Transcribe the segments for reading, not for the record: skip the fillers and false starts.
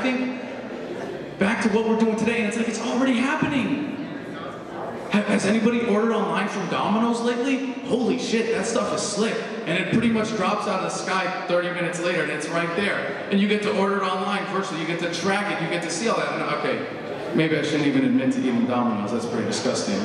think back to what we're doing today, and it's like it's already happening. Has anybody ordered online from Domino's lately? Holy shit, that stuff is slick. And it pretty much drops out of the sky 30 minutes later, and it's right there. And you get to order it online virtually, you get to track it, you get to see all that. And, okay, maybe I shouldn't even admit to eating Domino's, that's pretty disgusting.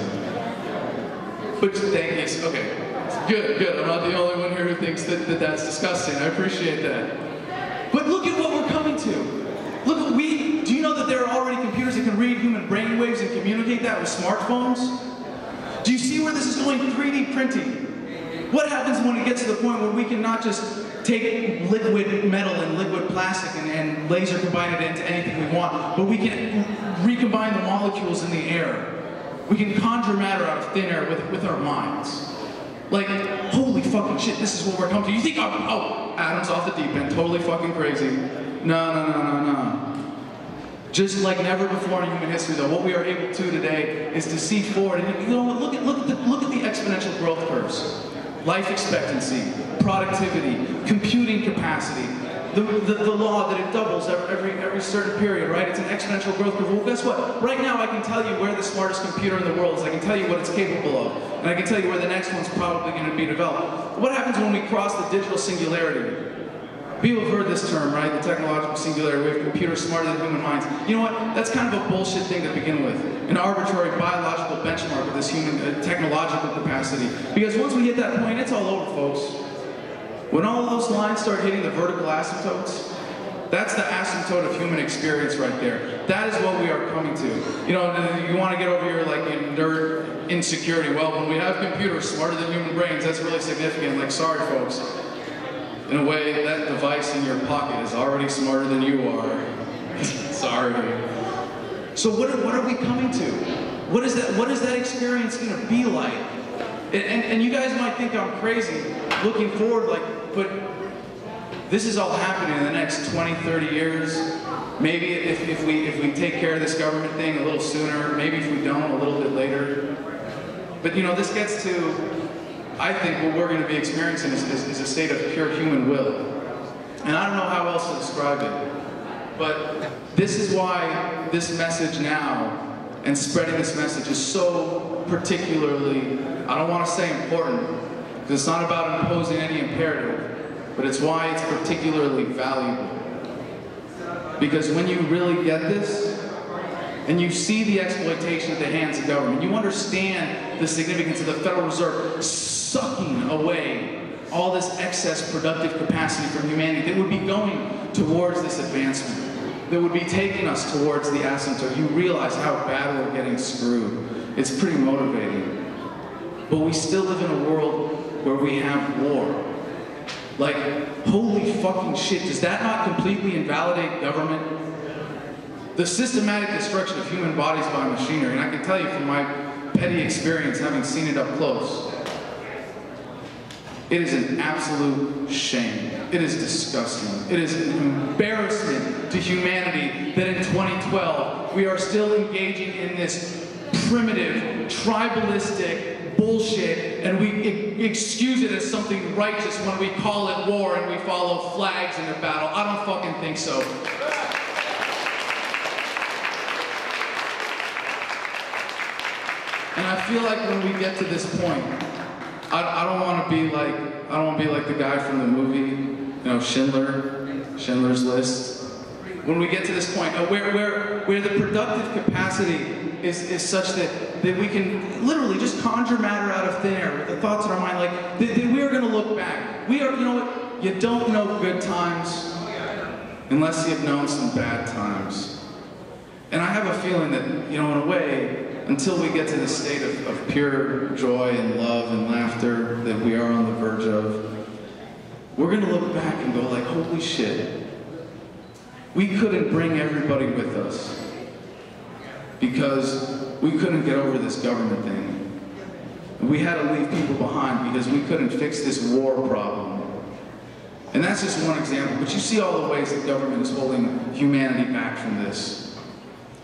But thank you, okay. Good, I'm not the only one here who thinks that that's disgusting. I appreciate that. But look at what we're coming to. Look, do you know that there are already computers that can read human brainwaves and communicate that with smartphones? Do you see where this is going? 3D printing. What happens when it gets to the point where we can not just take liquid metal and liquid plastic and laser combine it into anything we want, but we can recombine the molecules in the air. We can conjure matter out of thin air with our minds. Like, holy fucking shit, this is what we're coming to. You think, oh, Adam's off the deep end, totally fucking crazy. No. Just like never before in human history, though, what we are able to today is to see forward. And you know what? Look at the exponential growth curves. Life expectancy, productivity, computing capacity, the law that it doubles every certain period, right? It's an exponential growth curve. Well, guess what? Right now, I can tell you where the smartest computer in the world is. I can tell you what it's capable of, and I can tell you where the next one's probably going to be developed. What happens when we cross the digital singularity? People have heard this term, right? The technological singularity. We have computers smarter than human minds. You know what? That's kind of a bullshit thing to begin with. An arbitrary biological benchmark of this human technological capacity. Because once we hit that point, it's all over, folks. When all of those lines start hitting the vertical asymptotes, that's the asymptote of human experience right there. That is what we are coming to. You know, you want to get over your nerd insecurity. Well, when we have computers smarter than human brains, that's really significant. Like, sorry, folks. In a way, that device in your pocket is already smarter than you are. Sorry. So what are we coming to? What is that experience going to be like? And you guys might think I'm crazy looking forward, but this is all happening in the next 20, 30 years. Maybe if we take care of this government thing a little sooner, maybe if we don't, a little bit later. But you know, this gets to, I think what we're going to be experiencing is a state of pure human will. And I don't know how else to describe it. But this is why this message now, and spreading this message, is so particularly, I don't want to say important, because it's not about imposing any imperative, but it's why it's particularly valuable. Because when you really get this, and you see the exploitation at the hands of government, you understand the significance of the Federal Reserve sucking away all this excess productive capacity from humanity that would be going towards this advancement, that would be taking us towards the asymptote. You realize how bad we're getting screwed. It's pretty motivating. But we still live in a world where we have war. Like, holy fucking shit, does that not completely invalidate government? The systematic destruction of human bodies by machinery, and I can tell you from my petty experience having seen it up close, it is an absolute shame. It is disgusting. It is an embarrassment to humanity that in 2012 we are still engaging in this primitive, tribalistic bullshit, and we excuse it as something righteous when we call it war and we follow flags in a battle. I don't fucking think so. And I feel like when we get to this point, I don't want to be like the guy from the movie, you know, Schindler's List. When we get to this point where the productive capacity is such that we can literally just conjure matter out of thin air with the thoughts in our mind, like that we are going to look back. We are, you know what? You don't know good times unless you've known some bad times. And I have a feeling that, you know, in a way, until we get to the state of pure joy and love and laughter that we are on the verge of, we're going to look back and go like, holy shit, we couldn't bring everybody with us because we couldn't get over this government thing. We had to leave people behind because we couldn't fix this war problem. And that's just one example, but you see all the ways that government is holding humanity back from this.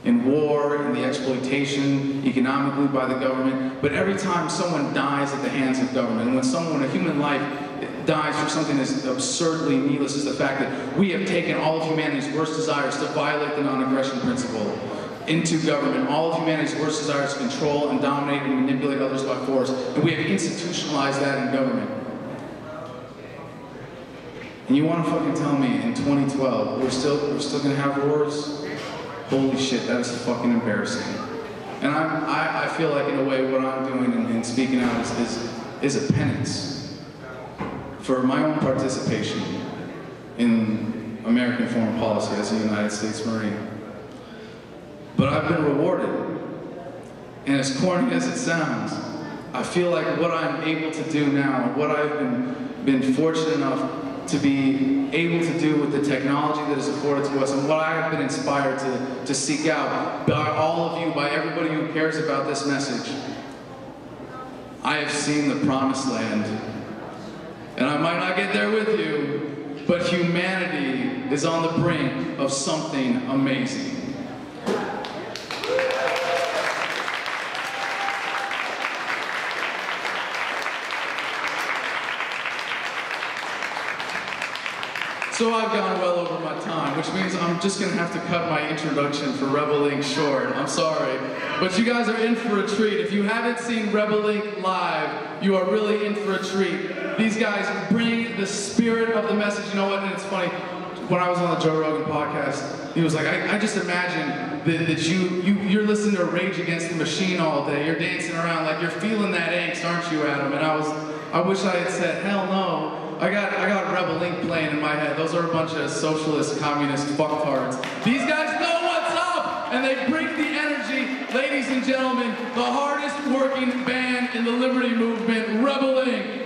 In war, in the exploitation, economically by the government, but every time someone dies at the hands of government, and when a human life dies for something as absurdly needless as the fact that we have taken all of humanity's worst desires to violate the non-aggression principle into government, all of humanity's worst desires to control and dominate and manipulate others by force, and we have institutionalized that in government. And you want to fucking tell me in 2012 we're still gonna have wars? Holy shit, that is fucking embarrassing. And I feel like in a way what I'm doing and speaking out is a penance for my own participation in American foreign policy as a United States Marine. But I've been rewarded. And as corny as it sounds, I feel like what I'm able to do now, what I've been fortunate enough to be able to do with the technology that is afforded to us, and what I have been inspired to seek out by all of you, by everybody who cares about this message. I have seen the promised land. And I might not get there with you, but humanity is on the brink of something amazing. So I've gone well over my time, which means I'm just gonna have to cut my introduction for Rebel Inc. short. I'm sorry, but you guys are in for a treat. If you haven't seen Rebel Inc. live, you are really in for a treat. These guys bring the spirit of the message. You know what, and it's funny, when I was on the Joe Rogan podcast, he was like, I just imagine that you're listening to Rage Against the Machine all day. You're dancing around like you're feeling that angst, aren't you, Adam? And I wish I had said, hell no. I got Rebel Inc. playing in my head. Those are a bunch of socialist, communist fucktards. These guys know what's up, and they bring the energy. Ladies and gentlemen, the hardest working band in the liberty movement, Rebel Inc.